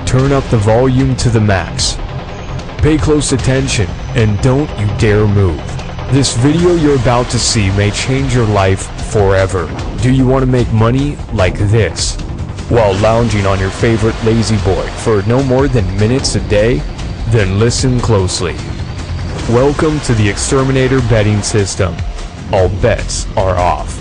turn up the volume to the max. Pay close attention and don't you dare move. This video you're about to see may change your life forever. Do you want to make money like this while lounging on your favorite lazy boy for no more than minutes a day? Then listen closely. Welcome to the Exterminator betting system. All bets are off.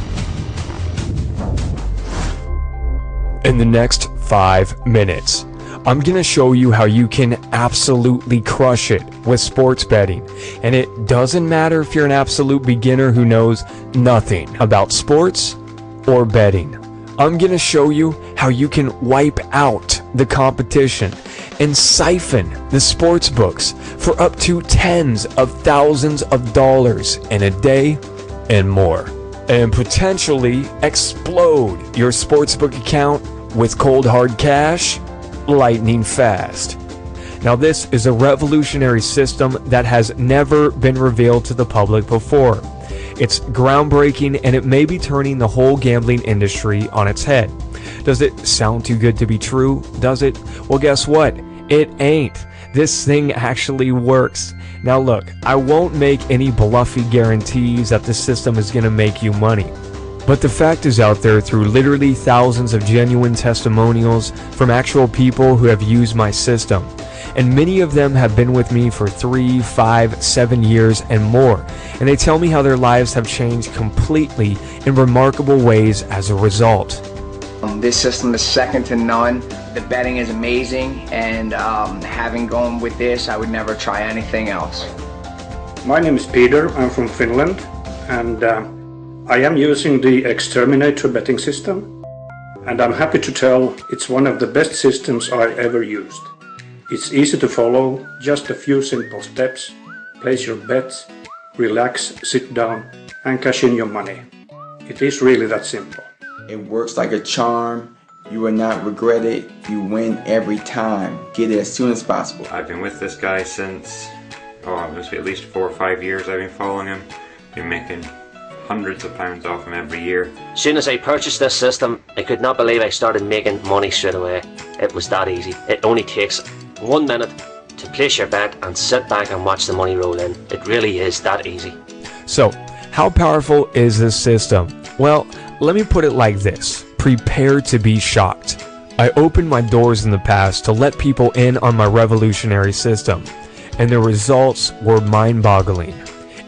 In the next 5 minutes, I'm gonna show you how you can absolutely crush it with sports betting. And it doesn't matter if you're an absolute beginner who knows nothing about sports or betting. I'm gonna show you how you can wipe out the competition and siphon the sports books for up to tens of thousands of dollars in a day and more. And potentially explode your sportsbook account with cold hard cash lightning fast. Now this is a revolutionary system that has never been revealed to the public before. It's groundbreaking and it may be turning the whole gambling industry on its head. Does it sound too good to be true? Does it? Well, guess what? It ain't. This thing actually works. Now look, I won't make any bluffy guarantees that the system is going to make you money. But the fact is out there through literally thousands of genuine testimonials from actual people who have used my system. And many of them have been with me for 3, 5, 7 years and more. And they tell me how their lives have changed completely in remarkable ways as a result. This system is second to none. The betting is amazing, and having gone with this, I would never try anything else. My name is Peter. I'm from Finland, and I am using the Exterminator betting system, and I'm happy to tell it's one of the best systems I ever used. It's easy to follow, just a few simple steps. Place your bets, relax, sit down, and cash in your money. It is really that simple. It works like a charm. You will not regret it. You win every time. Get it as soon as possible. I've been with this guy since, it must be at least 4 or 5 years I've been following him. Been making hundreds of pounds off him every year. As soon as I purchased this system, I could not believe I started making money straight away. It was that easy. It only takes 1 minute to place your bet and sit back and watch the money roll in. It really is that easy. So, how powerful is this system? Well, let me put it like this. Prepare to be shocked. I opened my doors in the past to let people in on my revolutionary system, and the results were mind-boggling.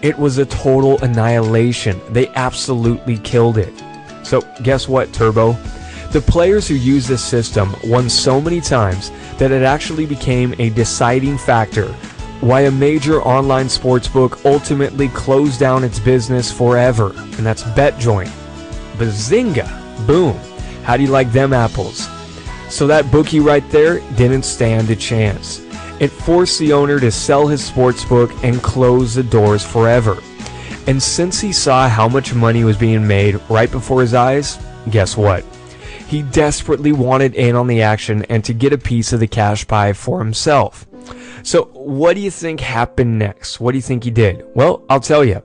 It was a total annihilation. They absolutely killed it. So guess what, Turbo? The players who use this system won so many times that it actually became a deciding factor why a major online sportsbook ultimately closed down its business forever, and that's BetJoint. Bazinga! Boom! How do you like them apples? So that bookie right there didn't stand a chance. It forced the owner to sell his sportsbook and close the doors forever. And since he saw how much money was being made right before his eyes, guess what? He desperately wanted in on the action and to get a piece of the cash pie for himself. So what do you think happened next? What do you think he did? Well, I'll tell you.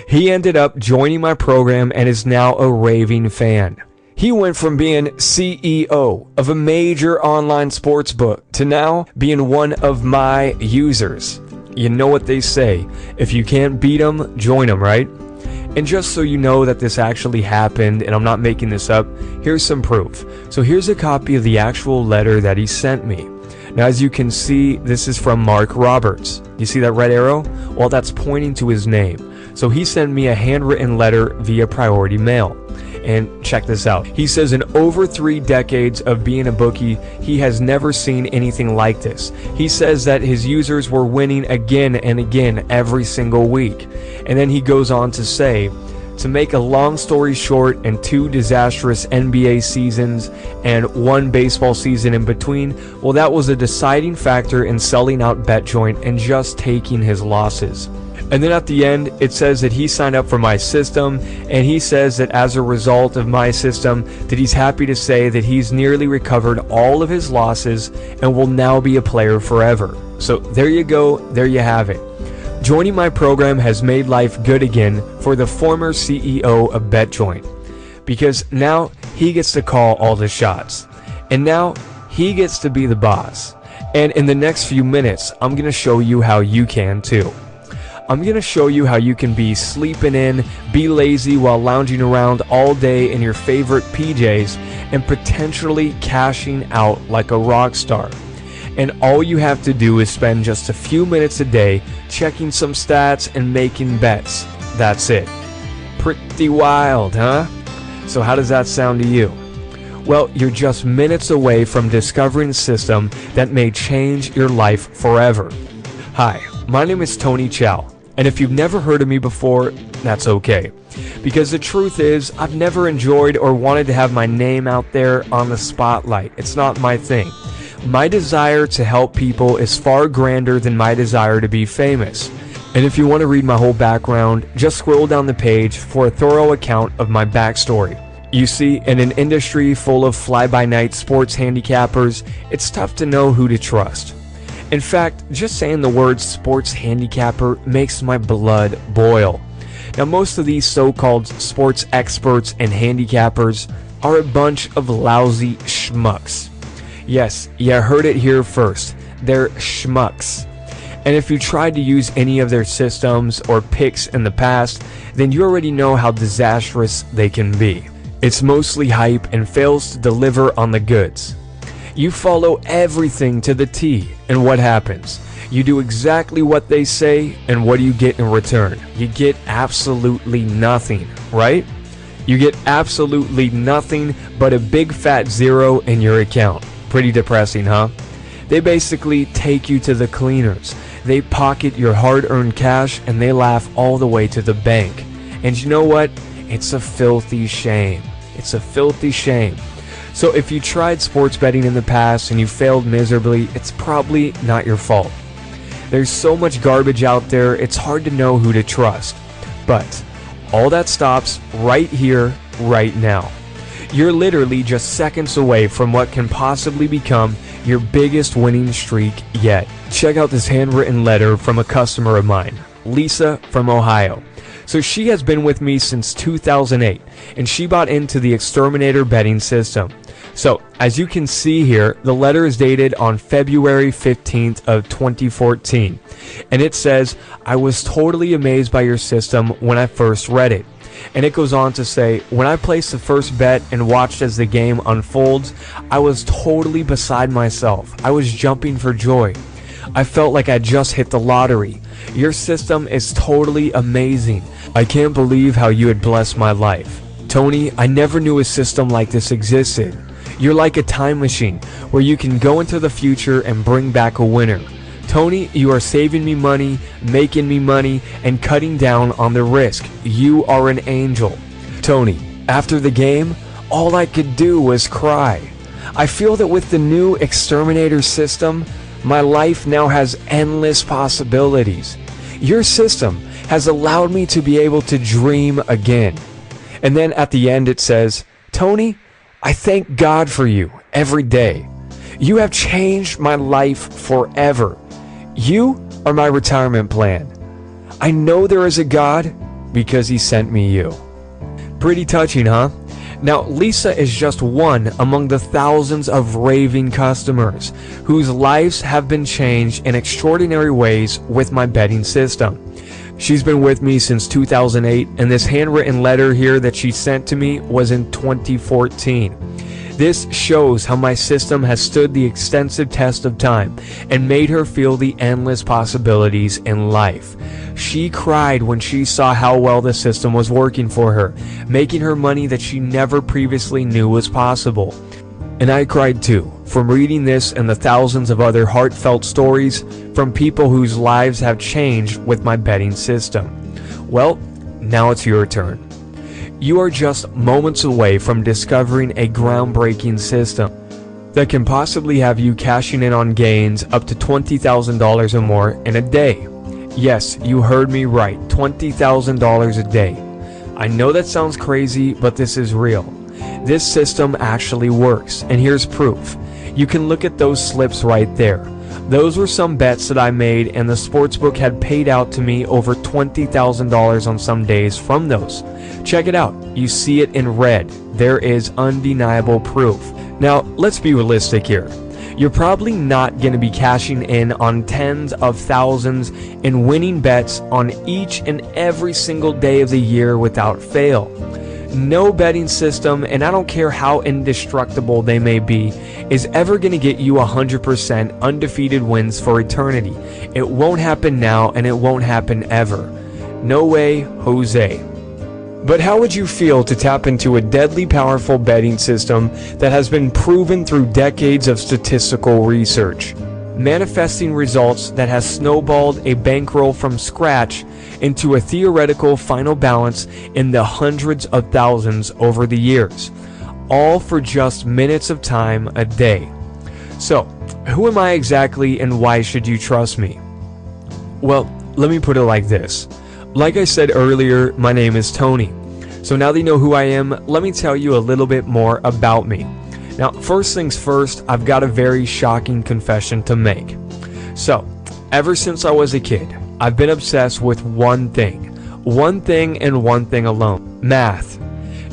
He ended up joining my program and is now a raving fan. He went from being CEO of a major online sports book to now being one of my users. You know what they say, if you can't beat them, join them, right? And just so you know that this actually happened, and I'm not making this up, here's some proof. So here's a copy of the actual letter that he sent me. Now, as you can see, this is from Mark Roberts. You see that red arrow? Well, that's pointing to his name. So he sent me a handwritten letter via priority mail. And check this out. He says in over 3 decades of being a bookie, he has never seen anything like this. He says that his users were winning again and again every single week. And then he goes on to say, to make a long story short, and 2 disastrous NBA seasons and 1 baseball season in between, well, that was a deciding factor in selling out BetJoint and just taking his losses. And then at the end, it says that he signed up for my system, and he says that as a result of my system, that he's happy to say that he's nearly recovered all of his losses and will now be a player forever. So there you go, there you have it. Joining my program has made life good again for the former CEO of BetJoint, because now he gets to call all the shots, and now he gets to be the boss. And in the next few minutes, I'm going to show you how you can too. I'm going to show you how you can be sleeping in, be lazy while lounging around all day in your favorite PJs, and potentially cashing out like a rock star. And all you have to do is spend just a few minutes a day checking some stats and making bets. That's it. Pretty wild, huh? So how does that sound to you? Well, you're just minutes away from discovering a system that may change your life forever. Hi, my name is Tony Chow. And if you've never heard of me before, that's okay. Because the truth is, I've never enjoyed or wanted to have my name out there on the spotlight. It's not my thing. My desire to help people is far grander than my desire to be famous. And if you want to read my whole background, just scroll down the page for a thorough account of my backstory. You see, in an industry full of fly-by-night sports handicappers, it's tough to know who to trust. In fact, just saying the word sports handicapper makes my blood boil. Now, most of these so-called sports experts and handicappers are a bunch of lousy schmucks. Yes, you heard it here first. They're schmucks. And if you tried to use any of their systems or picks in the past, then you already know how disastrous they can be. It's mostly hype and fails to deliver on the goods. You follow everything to the T, and what happens? You do exactly what they say, and what do you get in return? You get absolutely nothing, right? You get absolutely nothing but a big fat zero in your account. Pretty depressing, huh? They basically take you to the cleaners. They pocket your hard-earned cash, and they laugh all the way to the bank. And you know what? It's a filthy shame. It's a filthy shame. So if you tried sports betting in the past and you failed miserably, it's probably not your fault. There's so much garbage out there, it's hard to know who to trust. But all that stops right here, right now. You're literally just seconds away from what can possibly become your biggest winning streak yet. Check out this handwritten letter from a customer of mine, Lisa from Ohio. So she has been with me since 2008, and she bought into the Exterminator betting system. So, as you can see here, the letter is dated on February 15th of 2014, and it says, "I was totally amazed by your system when I first read it." And it goes on to say, "When I placed the first bet and watched as the game unfolds, I was totally beside myself. I was jumping for joy. I felt like I just hit the lottery. Your system is totally amazing. I can't believe how you had blessed my life. Tony, I never knew a system like this existed. You're like a time machine where you can go into the future and bring back a winner. Tony, you are saving me money, making me money, and cutting down on the risk. You are an angel." Tony, after the game, all I could do was cry. I feel that with the new Exterminator system, my life now has endless possibilities. Your system has allowed me to be able to dream again. And then at the end it says, "Tony, I thank God for you every day. You have changed my life forever. You are my retirement plan. I know there is a God because he sent me you." Pretty touching, huh? Now, Lisa is just one among the thousands of raving customers whose lives have been changed in extraordinary ways with my betting system. She's been with me since 2008, and this handwritten letter here that she sent to me was in 2014. This shows how my system has stood the extensive test of time and made her feel the endless possibilities in life. She cried when she saw how well the system was working for her, making her money that she never previously knew was possible. And I cried too, from reading this and the thousands of other heartfelt stories from people whose lives have changed with my betting system. Well, now it's your turn. You are just moments away from discovering a groundbreaking system that can possibly have you cashing in on gains up to $20,000 or more in a day. Yes, you heard me right, $20,000 a day. I know that sounds crazy, but this is real. This system actually works, and here's proof. You can look at those slips right there. Those were some bets that I made, and the sportsbook had paid out to me over $20,000 on some days from those. Check it out. You see it in red. There is undeniable proof. Now, let's be realistic here. you're probably not going to be cashing in on tens of thousands and winning bets on each and every single day of the year without fail. No betting system, and I don't care how indestructible they may be, is ever going to get you 100% undefeated wins for eternity. It won't happen now, and it won't happen ever. No way, Jose. But how would you feel to tap into a deadly powerful betting system that has been proven through decades of statistical research, manifesting results that has snowballed a bankroll from scratch into a theoretical final balance in the hundreds of thousands over the years, all for just minutes of time a day? So, who am I exactly, and why should you trust me? Well, let me put it like this. Like I said earlier, my name is Tony. So now that you know who I am, let me tell you a little bit more about me. Now, first things first, I've got a very shocking confession to make. So, ever since I was a kid, I've been obsessed with one thing and one thing alone: math.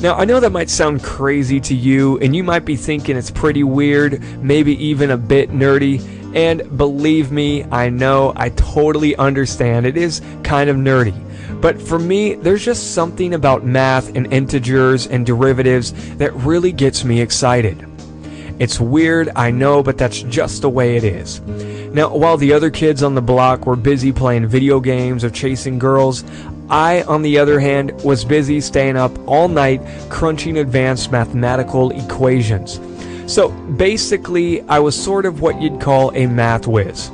Now, I know that might sound crazy to you, and you might be thinking it's pretty weird, maybe even a bit nerdy, and believe me, I know, I totally understand, it is kind of nerdy. But for me, there's just something about math and integers and derivatives that really gets me excited. It's weird, I know, but that's just the way it is. Now, while the other kids on the block were busy playing video games or chasing girls, I, on the other hand, was busy staying up all night crunching advanced mathematical equations. So basically, I was sort of what you'd call a math whiz.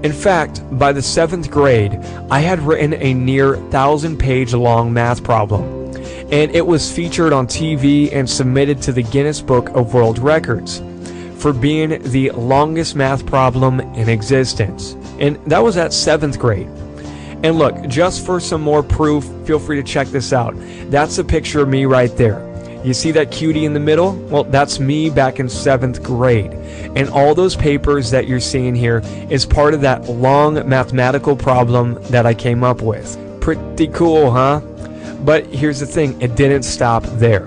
In fact, by the 7th grade, I had written a near 1,000-page long math problem, and it was featured on TV and submitted to the Guinness Book of World Records for being the longest math problem in existence. And that was at 7th grade. And look, just for some more proof, feel free to check this out. That's a picture of me right there. You see that cutie in the middle? Well, that's me back in 7th grade. And all those papers that you're seeing here is part of that long mathematical problem that I came up with. Pretty cool, huh? But here's the thing, it didn't stop there.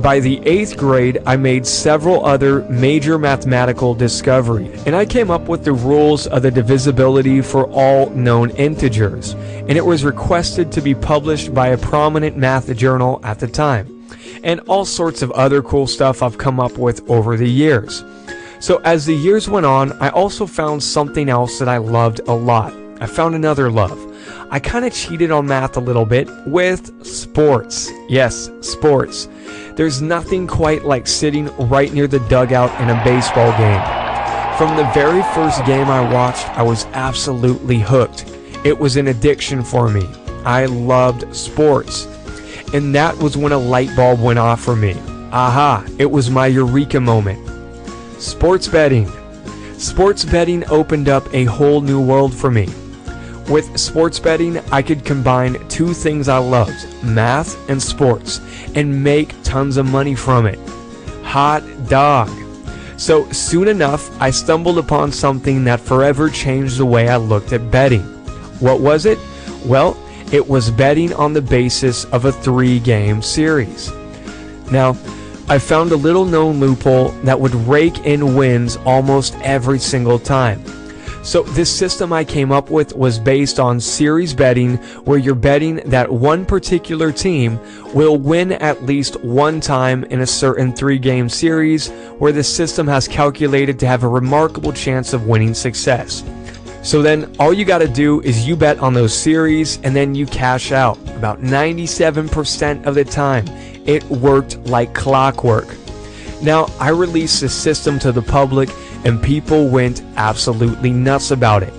By the 8th grade, I made several other major mathematical discoveries, and I came up with the rules of the divisibility for all known integers, and it was requested to be published by a prominent math journal at the time, and all sorts of other cool stuff I've come up with over the years. So as the years went on, I also found something else that I loved a lot. I found another love. I kind of cheated on math a little bit with sports. Yes, sports. There's nothing quite like sitting right near the dugout in a baseball game. From the very first game I watched, I was absolutely hooked. It was an addiction for me. I loved sports. And that was when a light bulb went off for me. Aha, it was my eureka moment. Sports betting. Sports betting opened up a whole new world for me. With sports betting, I could combine two things I loved, math and sports, and make tons of money from it. Hot dog. So soon enough, I stumbled upon something that forever changed the way I looked at betting. What was it? Well, it was betting on the basis of a 3-game series. Now, I found a little known loophole that would rake in wins almost every single time. So this system I came up with was based on series betting, where you're betting that one particular team will win at least one time in a certain 3-game series, where the system has calculated to have a remarkable chance of winning success. So then all you got to do is you bet on those series and then you cash out. About 97% of the time, it worked like clockwork. Now, I released the system to the public and people went absolutely nuts about it.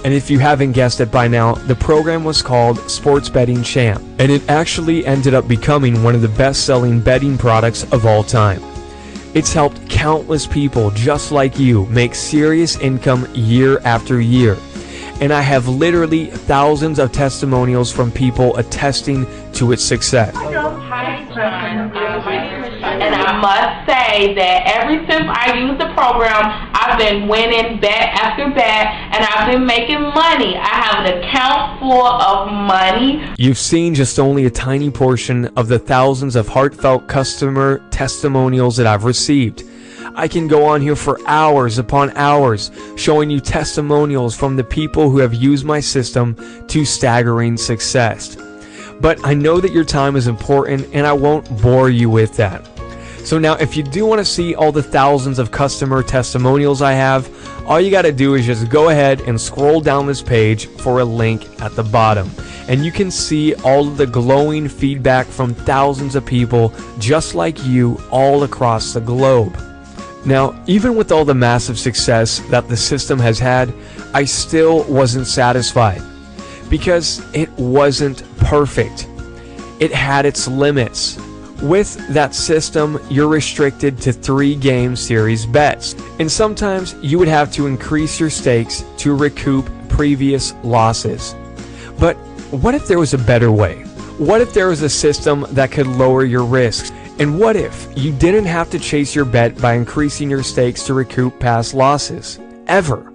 And if you haven't guessed it by now, the program was called Sports Betting Champ, and it actually ended up becoming one of the best-selling betting products of all time. It's helped countless people just like you make serious income year after year. And I have literally thousands of testimonials from people attesting to its success. And I must say that ever since I used the program, I've been winning bet after bet, and I've been making money. I have an account full of money. You've seen just only a tiny portion of the thousands of heartfelt customer testimonials that I've received. I can go on here for hours upon hours showing you testimonials from the people who have used my system to staggering success. But I know that your time is important and I won't bore you with that. So now if you do want to see all the thousands of customer testimonials I have, all you got to do is just go ahead and scroll down this page for a link at the bottom. And you can see all of the glowing feedback from thousands of people just like you all across the globe. Now, even with all the massive success that the system has had, I still wasn't satisfied because it wasn't perfect. It had its limits. With that system, you're restricted to 3 game series bets, and sometimes you would have to increase your stakes to recoup previous losses. But what if there was a better way? What if there was a system that could lower your risks? And what if you didn't have to chase your bet by increasing your stakes to recoup past losses? Ever.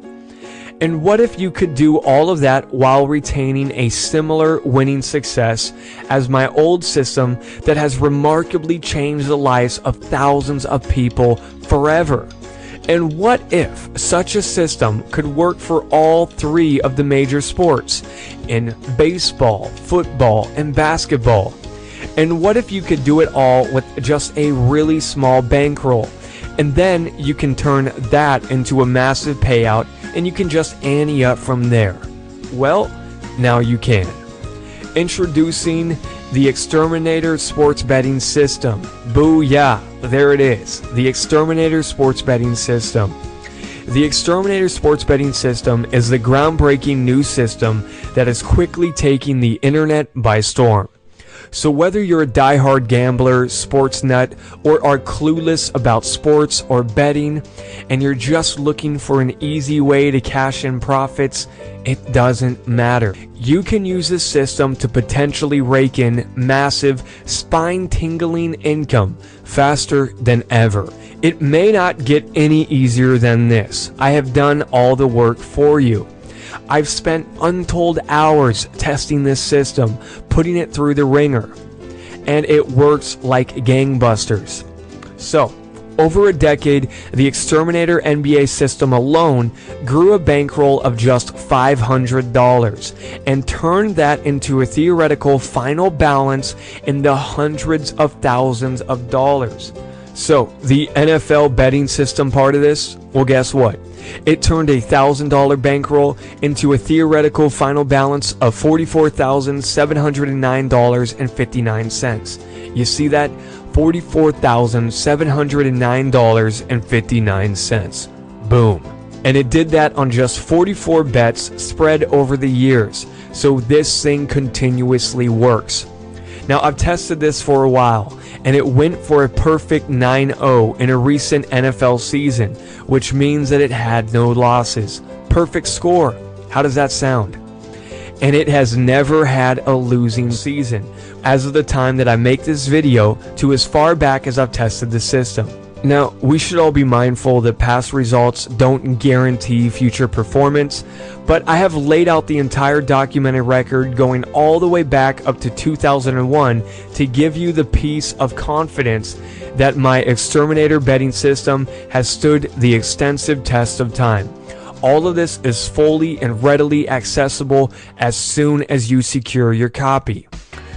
And what if you could do all of that while retaining a similar winning success as my old system that has remarkably changed the lives of thousands of people forever? And what if such a system could work for all 3 of the major sports in baseball, football, and basketball? And what if you could do it all with just a really small bankroll? And then you can turn that into a massive payout and you can just ante up from there. Well, now you can. Introducing the Exterminator Sports Betting System. Booyah! There it is. The Exterminator Sports Betting System. The Exterminator Sports Betting System is the groundbreaking new system that is quickly taking the internet by storm. So whether you're a diehard gambler, sports nut, or are clueless about sports or betting, and you're just looking for an easy way to cash in profits, it doesn't matter. You can use this system to potentially rake in massive, spine-tingling income faster than ever. It may not get any easier than this. I have done all the work for you. I've spent untold hours testing this system, putting it through the ringer, and it works like gangbusters. So, over a decade, the Exterminator NBA system alone grew a bankroll of just $500 and turned that into a theoretical final balance in the hundreds of thousands of dollars. So, the NFL betting system part of this, well, guess what? It turned a $1,000 bankroll into a theoretical final balance of $44,709.59. You see that? $44,709.59. Boom. And it did that on just 44 bets spread over the years. So this thing continuously works. Now, I've tested this for a while, and it went for a perfect 9-0 in a recent NFL season, which means that it had no losses. Perfect score. How does that sound? And it has never had a losing season, as of the time that I make this video to as far back as I've tested the system. Now, we should all be mindful that past results don't guarantee future performance, but I have laid out the entire documented record going all the way back up to 2001 to give you the peace of confidence that my Exterminator betting system has stood the extensive test of time. All of this is fully and readily accessible as soon as you secure your copy.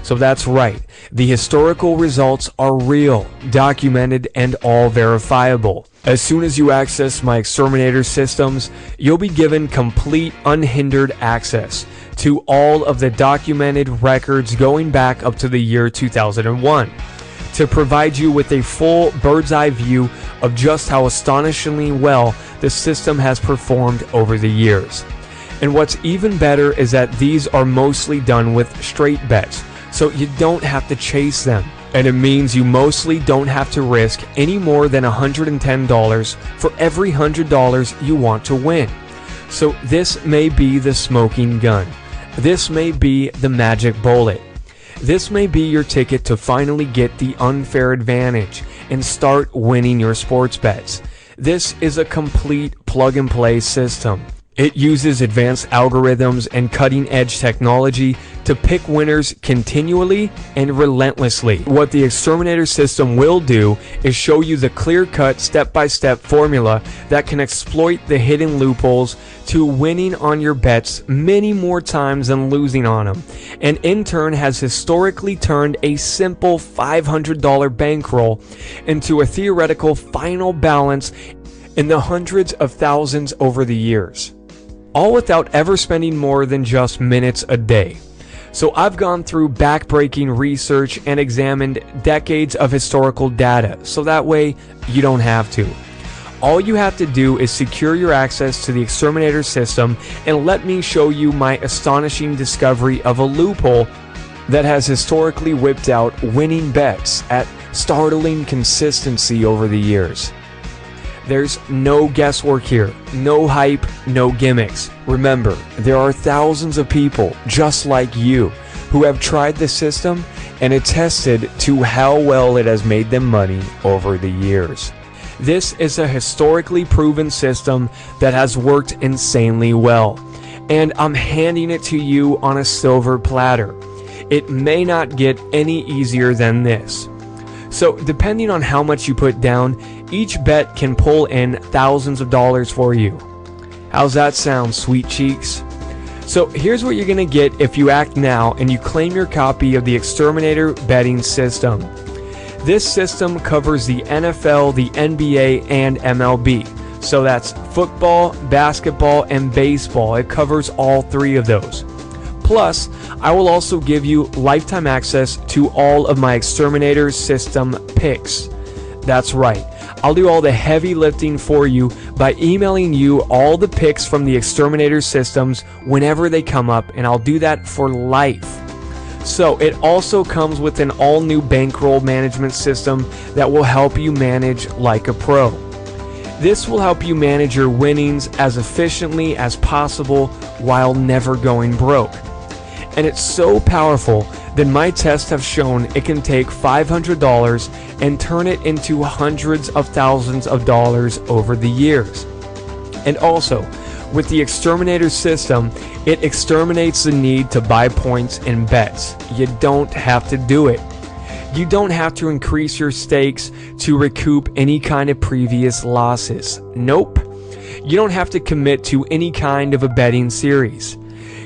So that's right, the historical results are real, documented, and all verifiable. As soon as you access my Exterminator systems, you'll be given complete unhindered access to all of the documented records going back up to the year 2001 to provide you with a full bird's eye view of just how astonishingly well the system has performed over the years. And what's even better is that these are mostly done with straight bets, so you don't have to chase them. And it means you mostly don't have to risk any more than $110 for every $100 you want to win. So this may be the smoking gun. This may be the magic bullet. This may be your ticket to finally get the unfair advantage and start winning your sports bets. This is a complete plug-and-play system. It uses advanced algorithms and cutting-edge technology to pick winners continually and relentlessly. What the exterminator system will do is show you the clear-cut, step-by-step formula that can exploit the hidden loopholes to winning on your bets many more times than losing on them, and in turn has historically turned a simple $500 bankroll into a theoretical final balance in the hundreds of thousands over the years, all without ever spending more than just minutes a day. So I've gone through backbreaking research and examined decades of historical data, so that way you don't have to. All you have to do is secure your access to the exterminator system and let me show you my astonishing discovery of a loophole that has historically whipped out winning bets at startling consistency over the years. There's no guesswork here, no hype, no gimmicks. Remember, there are thousands of people just like you who have tried the system and attested to how well it has made them money over the years. This is a historically proven system that has worked insanely well, and I'm handing it to you on a silver platter. It may not get any easier than this. So depending on how much you put down, each bet can pull in thousands of dollars for you. How's that sound, sweet cheeks? So here's what you're gonna get if you act now and you claim your copy of the Exterminator betting system. This system covers the NFL, the NBA, and MLB. So that's football, basketball, and baseball. It covers all three of those. Plus, I will also give you lifetime access to all of my Exterminator system picks. That's right, I'll do all the heavy lifting for you by emailing you all the picks from the Exterminator systems whenever they come up, and I'll do that for life. So it also comes with an all-new bankroll management system that will help you manage like a pro. This will help you manage your winnings as efficiently as possible while never going broke. And it's so powerful that my tests have shown it can take $500 and turn it into hundreds of thousands of dollars over the years. And also, with the Exterminator system, it exterminates the need to buy points in bets. You don't have to do it. You don't have to increase your stakes to recoup any kind of previous losses. Nope. You don't have to commit to any kind of a betting series.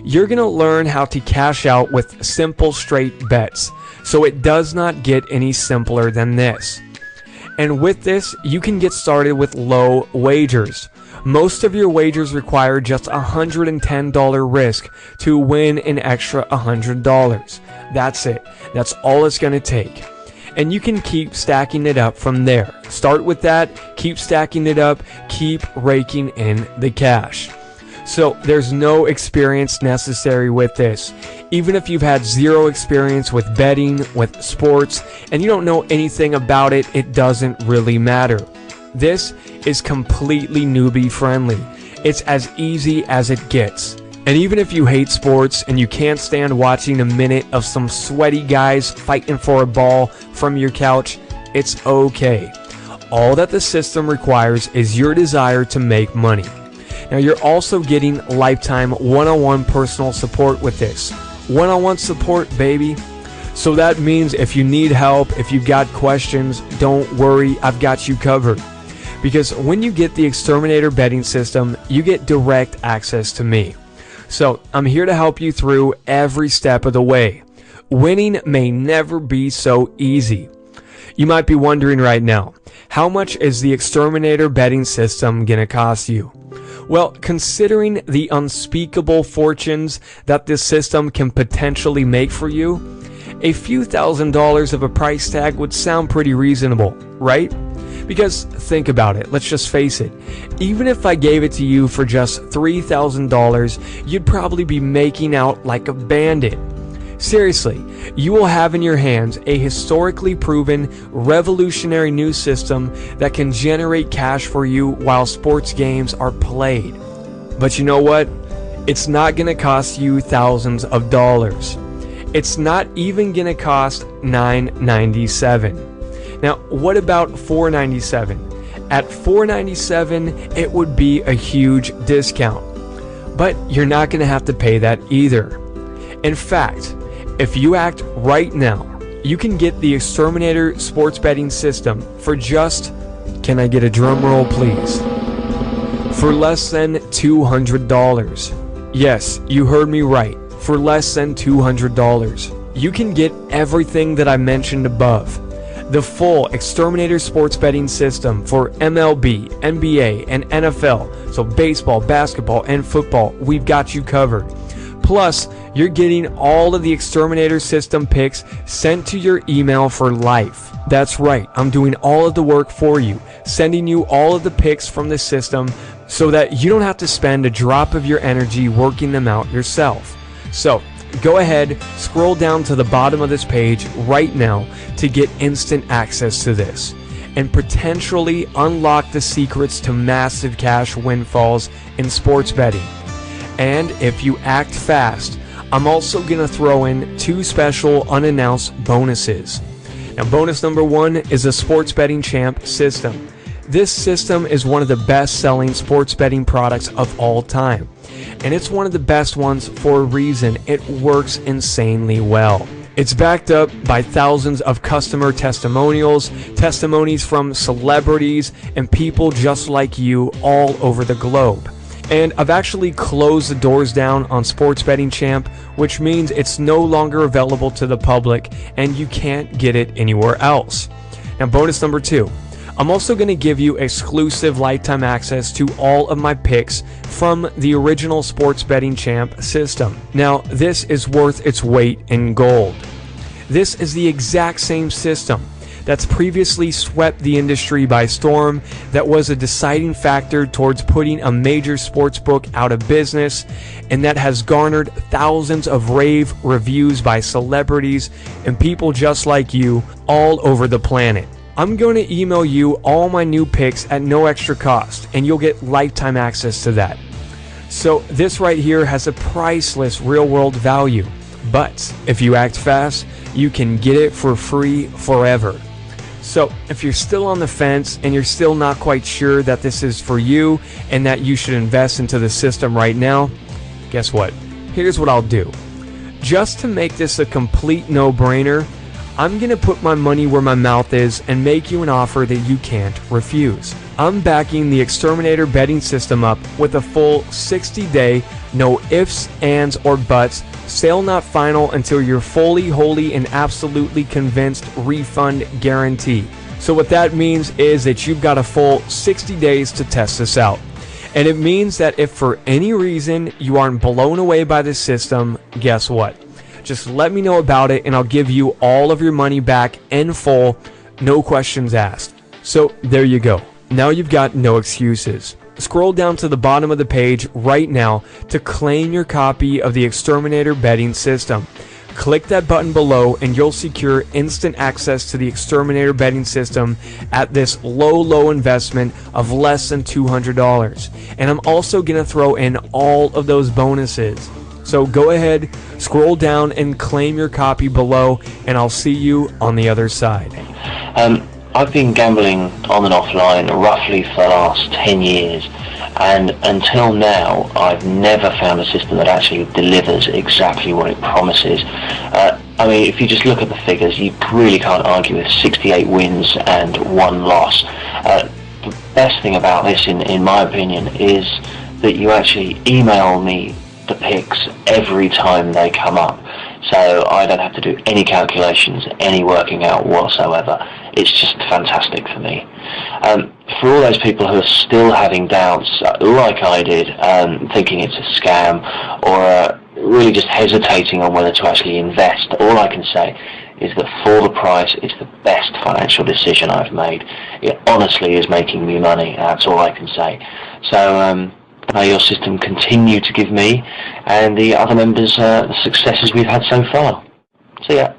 You're going to learn how to cash out with simple straight bets, so it does not get any simpler than this. And with this, you can get started with low wagers. Most of your wagers require just a $110 risk to win an extra $100. That's it. That's all it's going to take. And you can keep stacking it up from there. Start with that, keep stacking it up, keep raking in the cash. So there's no experience necessary with this. Even if you've had zero experience with betting, with sports, and you don't know anything about it, it doesn't really matter. This is completely newbie friendly. It's as easy as it gets. And even if you hate sports and you can't stand watching a minute of some sweaty guys fighting for a ball from your couch, it's okay. All that the system requires is your desire to make money. Now you're also getting lifetime one-on-one personal support with this. One-on-one support, baby. So that means if you need help, if you've got questions, don't worry, I've got you covered. Because when you get the Exterminator betting system, you get direct access to me. So I'm here to help you through every step of the way. Winning may never be so easy. You might be wondering right now, how much is the Exterminator betting system gonna cost you? Well, considering the unspeakable fortunes that this system can potentially make for you, a few $1,000s of a price tag would sound pretty reasonable, right? Because think about it, let's just face it, even if I gave it to you for just $3,000, you'd probably be making out like a bandit. Seriously, you will have in your hands a historically proven, revolutionary new system that can generate cash for you while sports games are played. But you know what? It's not going to cost you thousands of dollars. It's not even going to cost $9.97. Now, what about $4.97? At $4.97, it would be a huge discount. But you're not going to have to pay that either. In fact, if you act right now, you can get the Exterminator sports betting system for just, can I get a drum roll please? For less than $200. Yes, you heard me right. For less than $200. You can get everything that I mentioned above. The full Exterminator sports betting system for MLB, NBA, and NFL. So baseball, basketball, and football, we've got you covered. Plus, you're getting all of the Exterminator system picks sent to your email for life. That's right, I'm doing all of the work for you, sending you all of the picks from the system so that you don't have to spend a drop of your energy working them out yourself. So, go ahead, scroll down to the bottom of this page right now to get instant access to this and potentially unlock the secrets to massive cash windfalls in sports betting. And if you act fast, I'm also going to throw in 2 special unannounced bonuses. Now, bonus number 1 is a Sports Betting Champ system. This system is one of the best-selling sports betting products of all time. And it's one of the best ones for a reason. It works insanely well. It's backed up by thousands of customer testimonials, testimonies from celebrities, and people just like you all over the globe. And I've actually closed the doors down on Sports Betting Champ, which means it's no longer available to the public and you can't get it anywhere else. Now, bonus number 2. I'm also going to give you exclusive lifetime access to all of my picks from the original Sports Betting Champ system. Now, this is worth its weight in gold. This is the exact same system that's previously swept the industry by storm, that was a deciding factor towards putting a major sports book out of business, and that has garnered thousands of rave reviews by celebrities and people just like you all over the planet. I'm going to email you all my new picks at no extra cost, and you'll get lifetime access to that. So this right here has a priceless real-world value, but if you act fast, you can get it for free forever. So if you're still on the fence and you're still not quite sure that this is for you and that you should invest into the system right now, guess what? Here's what I'll do. Just to make this a complete no-brainer, I'm going to put my money where my mouth is and make you an offer that you can't refuse. I'm backing the Exterminator betting system up with a full 60-day, no ifs, ands, or buts, sale not final until you're fully, wholly, and absolutely convinced refund guarantee. So what that means is that you've got a full 60 days to test this out. And it means that if for any reason you aren't blown away by the system, guess what? Just let me know about it and I'll give you all of your money back in full, no questions asked. So there you go. Now you've got no excuses. Scroll down to the bottom of the page right now to claim your copy of the Exterminator betting system. Click that button below and you'll secure instant access to the Exterminator betting system at this low investment of less than $200. And I'm also going to throw in all of those bonuses. So go ahead, scroll down and claim your copy below, and I'll see you on the other side. I've been gambling on and offline roughly for the last 10 years, and until now I've never found a system that actually delivers exactly what it promises. I mean, if you just look at the figures, you really can't argue with 68 wins and 1 loss. The best thing about this, in my opinion, is that you actually email me the picks every time they come up, so I don't have to do any calculations, any working out whatsoever. It's just fantastic for me. For all those people who are still having doubts, like I did, thinking it's a scam, or really just hesitating on whether to actually invest, all I can say is that for the price, it's the best financial decision I've made. It honestly is making me money, that's all I can say. So may your system continue to give me and the other members the successes we've had so far. See ya.